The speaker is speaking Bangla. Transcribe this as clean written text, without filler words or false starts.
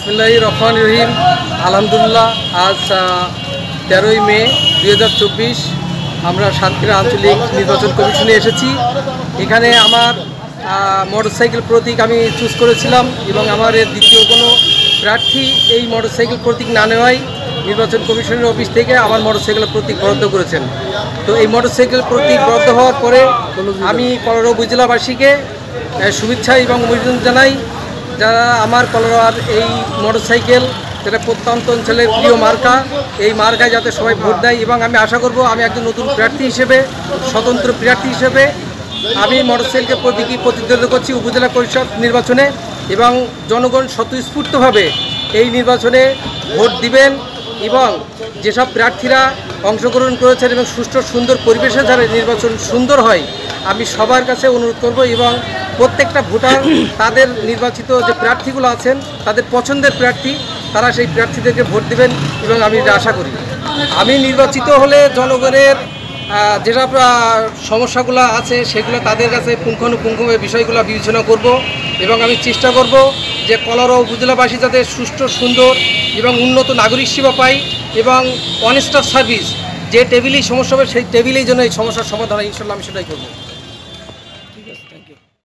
বিসমিল্লাহির রহমানির রহিম। আলহামদুলিল্লাহ, আজ 13ই মে 2024 আমরা সাতক্ষীরা আঞ্চলিক নির্বাচন কমিশনে এসেছি। এখানে আমার মোটরসাইকেল প্রতীক আমি চুজ করেছিলাম এবং আমার এর দ্বিতীয় কোনো প্রার্থী এই মোটরসাইকেল প্রতীক না নেওয়ায় নির্বাচন কমিশনের অফিস থেকে আমার মোটরসাইকেল প্রতীক বরাদ্দ করেছেন। তো এই মোটরসাইকেল প্রতীক বরাদ্দ হওয়ার পরে আমি কলরা উপজেলাবাসীকে শুভেচ্ছা এবং অভিনন্দন জানাই। যারা আমার কলরার এই মোটরসাইকেল, যেটা প্রত্যন্ত অঞ্চলের প্রিয় মার্কা, এই মার্কায় যাতে সবাই ভোট দেয় এবং আমি আশা করব আমি একজন নতুন প্রার্থী হিসেবে, স্বতন্ত্র প্রার্থী হিসেবে আমি মোটরসাইকেল প্রতীকী প্রতিদ্বন্দ্বিতা করছি উপজেলা পরিষদ নির্বাচনে এবং জনগণ স্বতঃস্ফূর্তভাবে এই নির্বাচনে ভোট দিবেন এবং যেসব প্রার্থীরা অংশগ্রহণ করেছেন এবং সুষ্ঠু সুন্দর পরিবেশে যারা নির্বাচন সুন্দর হয়, আমি সবার কাছে অনুরোধ করব এবং প্রত্যেকটা ভোটার তাদের নির্বাচিত যে প্রার্থীগুলো আছেন তাদের পছন্দের প্রার্থী, তারা সেই প্রার্থীদেরকে ভোট দিবেন এবং আমি এটা আশা করি। আমি নির্বাচিত হলে জনগণের যেসব সমস্যাগুলো আছে সেগুলো তাদের কাছে পুঙ্খানুপুঙ্খভাবে বিষয়গুলো বিবেচনা করব এবং আমি চেষ্টা করব যে কলরা উপজেলাবাসী যাতে সুষ্ঠু সুন্দর এবং উন্নত নাগরিক সেবা পায় এবং অন স্টাফ সার্ভিস যে টেবিলেই সমস্যা হবে সেই টেবিলেই যেন এই সমস্যার সমাধান হয়, ইনশাল্লাহ আমি সেটাই করব।